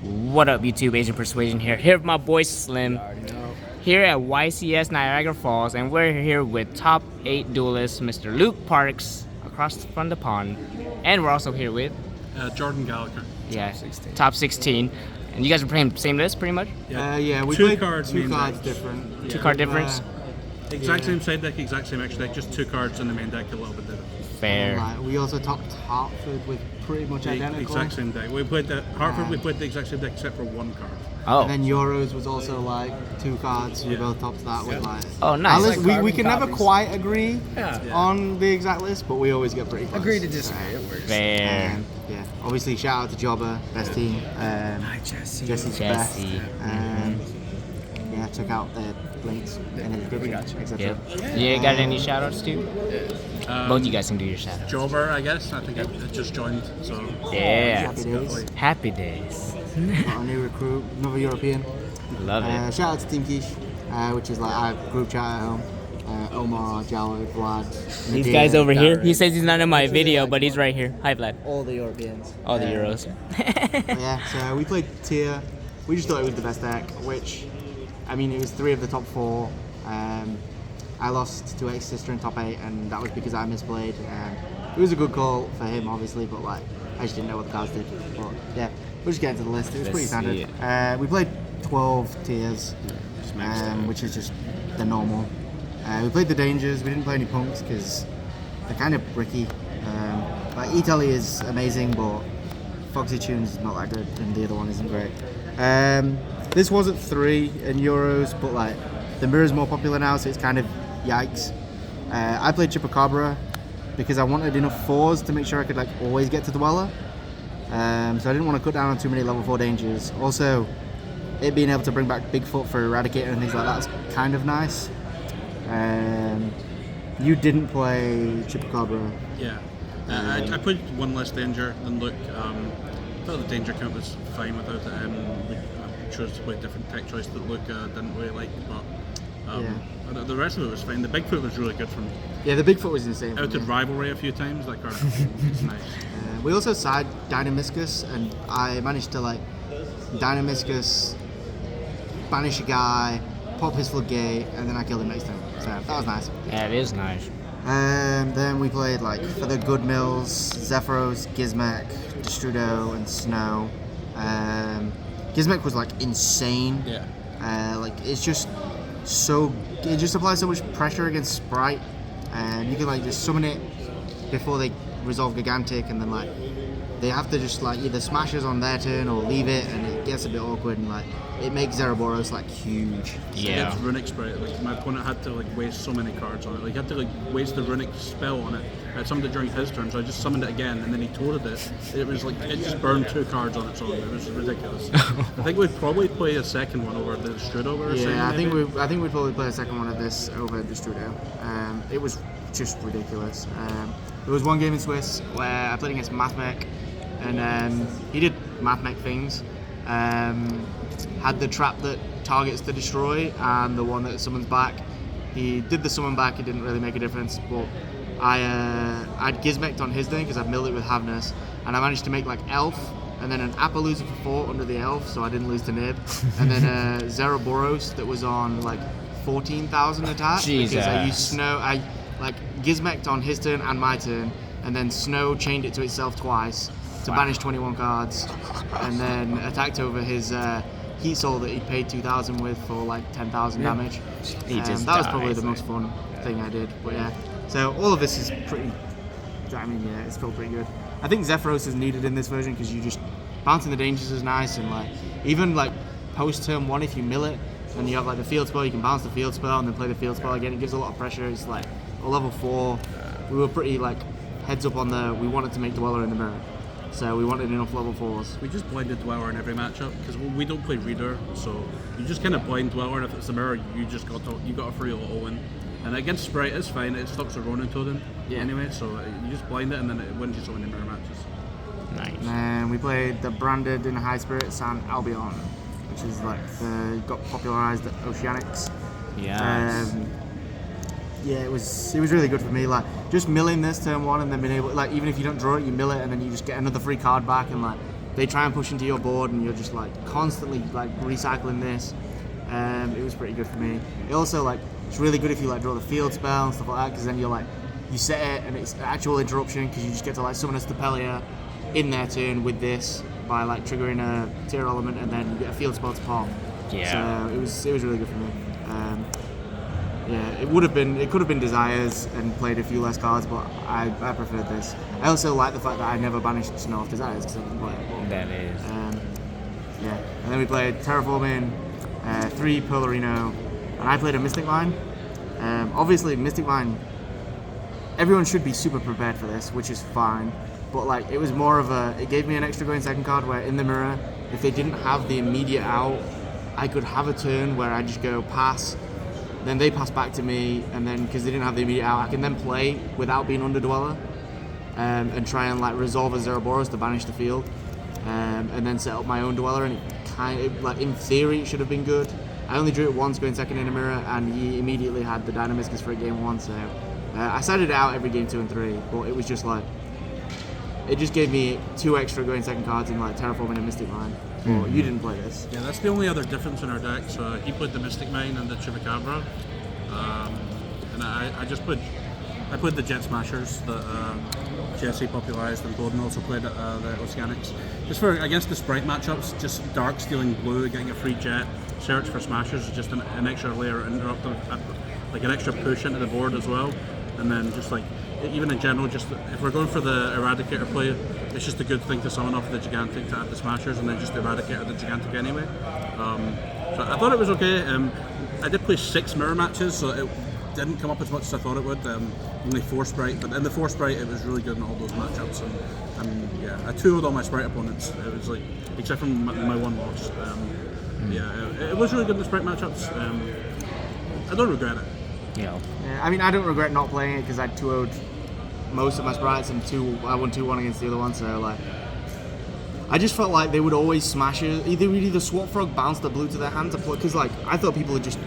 What up, YouTube? Asian Persuasion here with my boy Slim. Here at YCS Niagara Falls, and we're here with top 8 duelist, Mr. Luke Parks, across from the pond. And we're also here with Jordan Gallacher. Yeah, top 16. And you guys are playing the same list, pretty much? Yeah, we two played cards, two main cards deck. different. Two card difference? Exact same side deck, exact same extra deck, just two cards in the main deck, a little bit different. Fair. We also topped Hartford with pretty much identical. Exact same deck. We played the Hartford. We played the exact same deck except for one card. Oh. And then Euros was also like two cards. We both topped that with like. Oh, nice. Our list, Like we can never copies. quite agree Yeah. on the exact list, but we always get pretty close. Agree to disagree. It works. Fair. Yeah, obviously shout out to Jobber, best team. Hi, Jesse. Jesse's best. Jesse. Yeah, check out the links in the description, etc. Yep. You got any shout outs too? Both you guys can do your shout outs. Jobber, I guess. I think I just joined, so Yeah. Happy days. Happy days. Got a new recruit, another European. Love it. Shout out to Team Quiche, which is like our group chat at home. Omar, Jalo, Vlad. These Nadir, guys over here. Darren. He says he's not in my video, but he's right here. Hi, Vlad. All the Europeans. All the Euros. Yeah, so we played tier. We just thought it was the best deck, which, I mean, it was 3 of the top 4. I lost to Ex-Sister in top 8, and that was because I misplayed. It was a good call for him, obviously, but like, I just didn't know what the cards did. But yeah, we'll just get into the list. It was pretty Let's see standard. We played 12 tiers, which is just the normal. We played the Dangers. We didn't play any Punks because they're kind of bricky. Like Italy is amazing, but Foxy Tunes is not that good, and the other one isn't great. This wasn't 3 in Euros, but like the mirror's more popular now, so it's kind of yikes. I played Chupacabra because I wanted enough 4s to make sure I could like always get to Dweller. So I didn't want to cut down on too many level 4 dangers. Also, it being able to bring back Bigfoot for Eradicator and things like that's kind of nice. You didn't play Chupacabra. yeah. I played one less danger than Luke. I thought the danger count was fine without it. I chose to play a different tech choice that Luke didn't really like, but the rest of it was fine. The Bigfoot was really good for me. Yeah, the Bigfoot was insane. for Outed me. Rivalry a few times, that card is nice. We also side Dynamiscus, and I managed to like Dynamiscus, banish a guy, pop his floodgate, and then I killed him next time. So that was nice. Yeah, it is nice. Then we played like for the good mills, Zephyros, Gizmek, Destrudo, and Snow. Gizmek was like insane. Yeah. Like it's just so it just applies so much pressure against Sprite, and you can like just summon it before they resolve Gigantic, and then like they have to just like either smash us on their turn or leave it, and it gets a bit awkward, and like it makes Zeraboros like huge. Yeah. Against Runic Sprite, like my opponent had to like waste so many cards on it. Like he had to like waste the Runic spell on it. I summoned it during his turn, so I just summoned it again, and then he toted it. It was like it just burned 2 cards on its own. It was ridiculous. I think we'd probably play a second one over the Strudo. We were saying, Yeah, I think maybe. I think we'd probably play a second one of this over Destrudo. It was just ridiculous. There was one game in Swiss where I played against Mathmech, and he did Mathmech things. Had the trap that targets the destroy and the one that summons back. He did the summon back. It didn't really make a difference, but I'd Gizmeked on his turn because I'd milled it with Havness, and I managed to make like Elf and then an Appaloosa for 4 under the Elf, so I didn't lose to Nib, and then Zeraboros that was on like 14,000 attack because I used Snow. I like Gizmeked on his turn and my turn, and then Snow chained it to itself twice to banish 21 cards, and then attacked over his Heat Soul that he paid 2,000 with for like 10,000 damage. He just that was probably dies, the most fun thing I did, but yeah. So all of this is pretty. I mean, yeah, it's still pretty good. I think Zephyros is needed in this version because you just bouncing the dangers is nice, and like even like post turn 1 if you mill it and you have like the field spell, you can bounce the field spell and then play the field spell again. It gives a lot of pressure. It's like a level 4. We were pretty like heads up on we wanted to make Dweller in the mirror, so we wanted enough level 4s. We just blinded Dweller in every matchup because we don't play Reader, so you just kind of blind Dweller, and if it's the mirror, you got a free auto win. And against Sprite, it's fine. It stops the Ronin totem anyway, so you just blind it and then it wins you so many mirror matches. Nice. And we played the branded in High Spirit San Albion, which is like got popularized at Oceanics. Yeah. Yeah, it was really good for me. Like just milling this turn 1 and then being able, like even if you don't draw it, you mill it and then you just get another free card back, and like they try and push into your board, and you're just like constantly like recycling this. It was pretty good for me. It also like it's really good if you like draw the field spell and stuff like that, because then you're like you set it and it's actual interruption because you just get to like summon a Stapelia in their turn with this by like triggering a tier element, and then you get a field spell to pop. Yeah. So it was really good for me. Yeah, it could have been Desires and played a few less cards, but I preferred this. I also like the fact that I never banished Snow off Desires because I didn't play it. That is. Yeah, and then we played Terraforming, 3 Polarino, and I played a Mystic Mine. Obviously, Mystic Mine, everyone should be super prepared for this, which is fine. But like, it was more of it gave me an extra going second card where in the mirror, if they didn't have the immediate out, I could have a turn where I just go pass, then they pass back to me, and then because they didn't have the immediate out, I can then play without being Underdweller, and try and like resolve a Zeroboros to banish the field, and then set up my own Dweller, and it like in theory it should have been good. I only drew it once going second in a mirror, and he immediately had the Dynamiscus for game 1, so I sided it out every game 2 and 3, but it was just like, it just gave me 2 extra going second cards in like Terraforming and Mystic Mine. Well, you didn't play this. Yeah, that's the only other difference in our decks. He played the Mystic Mine and the Chupacabra, and I played the Jet Smashers that Jesse popularized, and Gordon also played the Oceanics. Just for against the Sprite matchups, just Dark stealing blue, getting a free Jet, search for Smashers is just an extra layer of interruptive, like an extra push into the board as well. And then just like, even in general, just if we're going for the Eradicator play, it's just a good thing to summon off the Gigantic to add the Smashers, and then just Eradicate the Gigantic anyway. So I thought it was okay. I did play 6 mirror matches, so it didn't come up as much as I thought it would. Only 4 Sprite, but in the 4 Sprite, it was really good in all those matchups. And yeah, I 2-0'd all my Sprite opponents. It was like, except for my one loss. Yeah, it was really good in the Sprite matchups. I don't regret it. Yeah. I mean, I don't regret not playing it because I 2-0'd most of my Sprites, and I won 2-1 against the other one, so like, I just felt like they would always smash it. Either Swap Frog bounced the blue to their hand to play, because like, I thought people would just,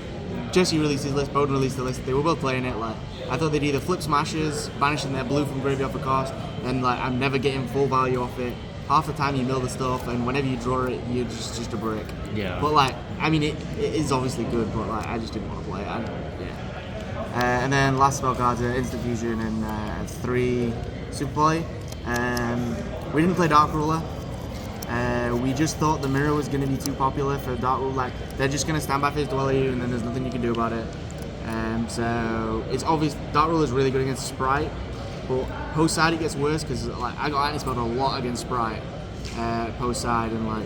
Jesse released his list, Bowden released the list, they were both playing it, like, I thought they'd either flip Smashers, banishing their blue from graveyard for cost, and like, I'm never getting full value off it. Half the time you mill the stuff, and whenever you draw it, you're just a brick. Yeah. But like, I mean, it is obviously good, but like, I just didn't want to play it. And then last spell cards are Instant Fusion and 3 Super Volley. We didn't play Dark Ruler. We just thought the mirror was going to be too popular for Dark Ruler. Like, they're just going to stand by Face Dweller you, and then there's nothing you can do about it. So it's obvious Dark Ruler is really good against Sprite, but post side it gets worse because like I got anti-spelled a lot against Sprite post side, and like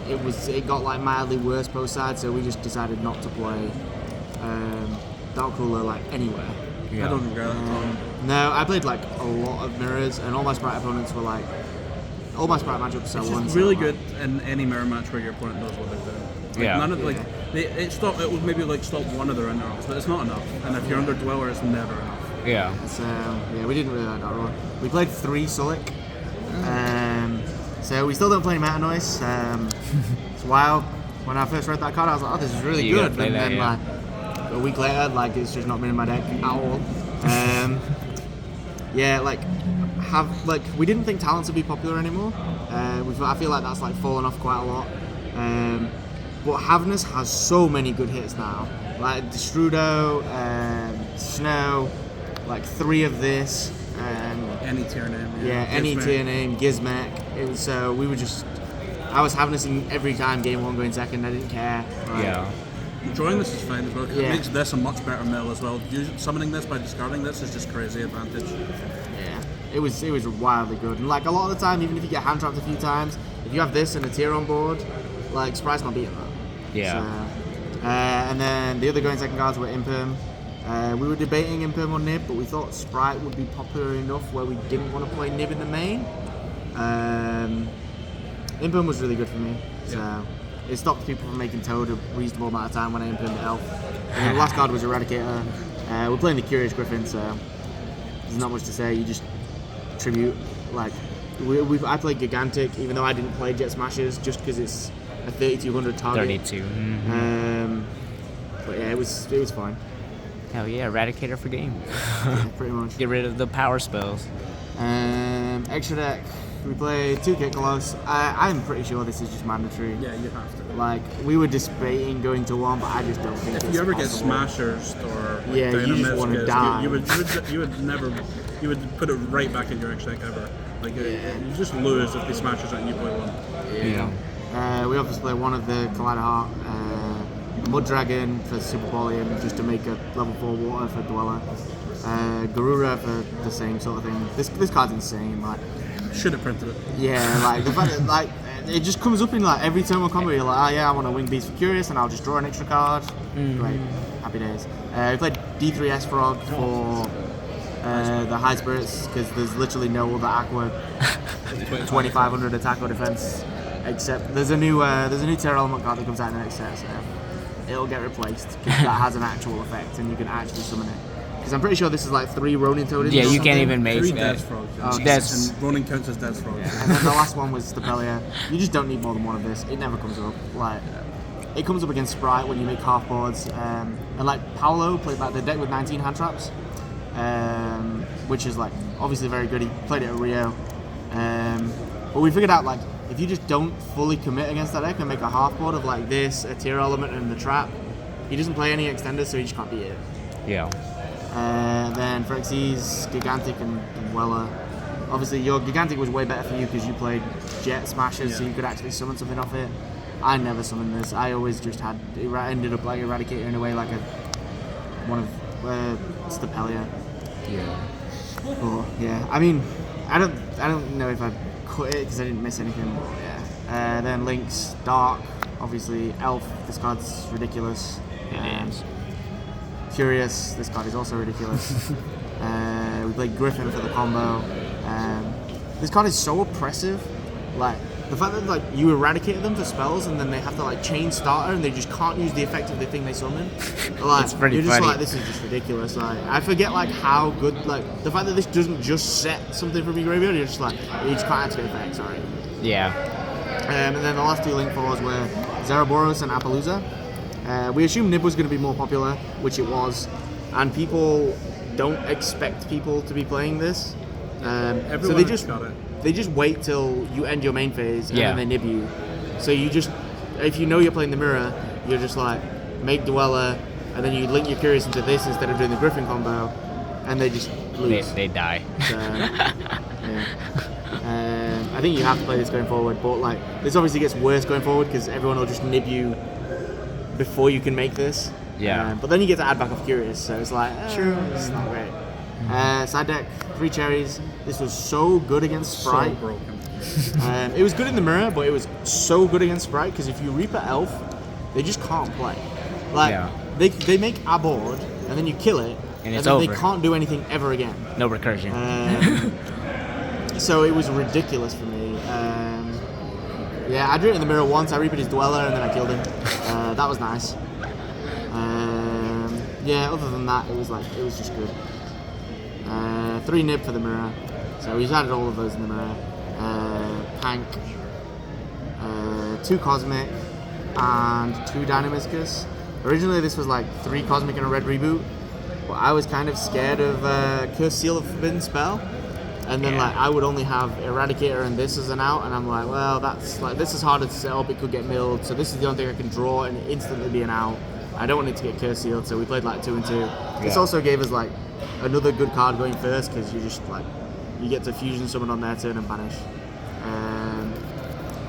it got like mildly worse post side. So we just decided not to play Dark Ruler like anywhere. Yeah. I don't regret it at all. No, I played like a lot of mirrors, and all my Sprite opponents were like, all my Sprite matchups are It's really good in any mirror match where your opponent knows what they're doing. Like, Yeah. None of like it would maybe like stop one of their interrupts, but it's not enough. And if you're under Dweller, it's never enough. Yeah. So yeah, we didn't really like Dark Ruler. We played 3 Sulik. So we still don't play Meta Noise. It's wild. When I first read that card, I was like, oh, this is really You gotta good. play And that, then yeah. like a week later, like it's just not been in my deck at all. Yeah, like we didn't think Talents would be popular anymore. I feel like that's like fallen off quite a lot. But Havness has so many good hits now. Like Destrudo, Snow, like 3 of this. Any tier name. Yeah, any tier name, Gizmek. So we were just, I was Havnessing every time game 1 going second. I didn't care. Like, Yeah. Drawing this is fine as well, 'cause Yeah. it makes this a much better mill as well. Summoning this by discarding this is just crazy advantage. Yeah, it was wildly good. And like a lot of the time, even if you get hand trapped a few times, if you have this and a tier on board, like Sprite's not beating that. Yeah. So, and then the other going second cards were Imperm. We were debating Imperm or Nib, but we thought Sprite would be popular enough where we didn't want to play Nib in the main. Imperm was really good for me. So it stopped people from making Toad a reasonable amount of time when I Impermed the Elf. And then the last card was Eradicator. We're playing the Curious Griffin, so there's not much to say. You just tribute, like, I played Gigantic, even though I didn't play Jet Smashers, just because it's a 3200 target. 32. But yeah, it was fine. Hell yeah, Eradicator for game. Yeah, pretty much. Get rid of the power spells. Extra deck. We play 2 Kit Close. I'm pretty sure this is just mandatory. Yeah, you have to. Like, we were debating going to 1, but I just don't think If it's you ever possible. get Smashers or like Yeah, you just wanna die. you would put it right back in your extra deck ever. Like you just lose if they Smashers and you play 1. Yeah. We obviously play 1 of the Collider Heart, Mud Dragon for Super Volume, just to make a level 4 water for Dweller. Garura for the same sort of thing. This card's insane. Like, Should have printed it. yeah, like the fact that like it just comes up in like every turn one combo. You're like, oh yeah, I want to wing beast for Curious, and I'll just draw an extra card. Great, happy days. We played D3S Frog for the High Spirits because there's literally no other Aqua 2500 attack or defense except there's a new Tearlaments card that comes out in the next set, so it'll get replaced because that has an actual effect and you can actually summon it. Because I'm pretty sure this is like 3 Ronin Totems. Yeah, or you something. can't even make 3 that. Death Frogs. Oh, That's- And Ronin counts as Death Frogs. And then the last one was Stepelia. You just don't need more than 1 of this. It never comes up. Like, it comes up against Sprite when you make half boards. And like Paolo played like the deck with 19 hand traps, which is like obviously very good. He played it at Rio. But we figured out like if you just don't fully commit against that deck and make a half board of like this, a Tear Element, and the trap, he doesn't play any extenders, so he just can't beat it. Yeah. Then for Xyz, Gigantic and Weller. Obviously, your Gigantic was way better for you because you played Jet Smashers, so you could actually summon something off it. I never summoned this. I always just had ended up like Eradicator in a way like one of Stepelia. Yeah. Oh yeah. I mean, I don't know if I cut it because I didn't miss anything. But yeah. Then Lynx, Dark, obviously Elf. This card's ridiculous. Curious, this card is also ridiculous. We played Griffin for the combo. This card is so oppressive. Like the fact that like you eradicated them for spells and then they have to like chain starter and they just can't use the effect of the thing they summon. Like, It's pretty you're just funny. like, this is just ridiculous. Like I forget like how good like the fact that this doesn't just set something from your graveyard. You're just like you just can't activate effects. Sorry. Yeah. And then the last 2 Link 4s were Zeraboros and Appaloosa. We assumed Nib was going to be more popular, which it was, and people don't expect people to be playing this. So Everyone they has just got it. they just wait till you end your main phase and Yeah. then they nib you. So you just, if you know you're playing the mirror, you're just like make Dweller, and then you link your Curious into this instead of doing the Griffin combo, and they just lose. They die. So, yeah. I think you have to play this going forward, but like this obviously gets worse going forward because everyone will just nib you before you can make this. Yeah. But then you get to add back off Curious, so it's like it's not great. Side deck, 3 cherries. This was so good against Sprite. So broken. It was good in the mirror, but it was so good against Sprite because if you Reaper Elf, they just can't play. Like Yeah. they make a board and then you kill it, And it's then over. they can't do anything ever again. No recursion. So it was ridiculous for me. Yeah, I drew it in the mirror once. I reaped his Dweller and then I killed him. That was nice. Yeah, other than that, it was just good. 3 nib for the mirror. So he's added all of those in the mirror. Pank, 2 Cosmic, and 2 Dynamiscus. Originally this was like 3 Cosmic and a red reboot, but I was kind of scared of Curse Seal of Forbidden Spell. And then like I would only have Eradicator and this as an out, and I'm like, well, that's like this is harder to set up. It could get milled, so this is the only thing I can draw and instantly be an out. I don't want it to get Curse Sealed, so we played like 2 and 2. This also gave us like another good card going first because you just like you get to fusion summon on their turn and banish.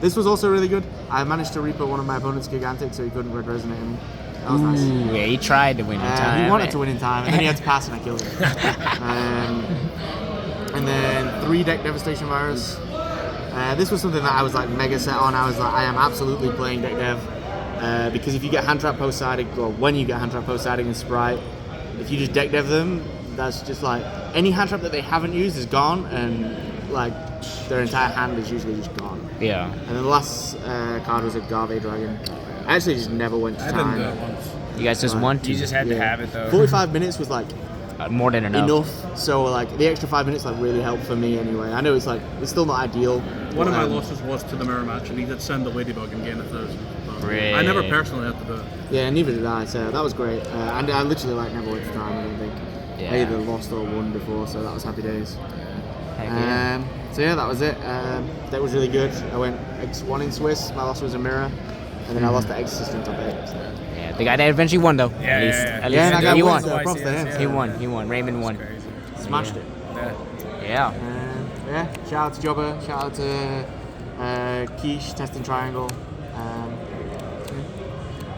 This was also really good. I managed to Reaper one of my opponent's Gigantic, so he couldn't red resonate him. That was nice. Ooh, yeah, he tried to win in time. He wanted to win in time, and then he had to pass, and I killed him. And then 3 deck Devastation Virus. This was something that I was like mega set on. I was like, I am absolutely playing deck dev because if you get hand trap post siding, or when you get hand trap post siding in Sprite, if you just deck dev them, that's just like any hand trap that they haven't used is gone, and like their entire hand is usually just gone. Yeah. And then the last card was a Garvey Dragon. I actually just never went to I didn't do it time. once. You guys just want to. You just had to have it though. 45 minutes was like more than enough. enough. So like the extra 5 minutes like really helped for me anyway. I know it's still not ideal. One of my but, losses was to the mirror match, and he did send the Ladybug and gain 1,000. Really? I never personally had to do it. Yeah, neither did I. So that was great. And I literally like never went to time. I don't think. Yeah. I either lost or won before, so that was happy days. Heck yeah. So yeah, that was it. That was really good. I went X1 in Swiss. My loss was a mirror, and then I lost the X system top 8. So. Yeah, the guy that eventually won though. Yeah, at least, yeah, yeah. At Yeah, least and I got he one, won. so props to him. Yeah. He won. Raymond won. Crazy. Smashed it. Yeah. Yeah, shout out to Jobber, shout out to Quiche, Testing Triangle.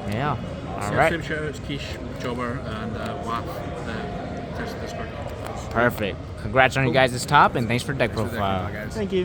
Yeah. All Yeah, right. same shout outs, Quiche, Jobber, and WAF, Test Discord. Perfect. Congrats on you guys' top, and thanks for deck Thanks for that, profile. guys. Thank you.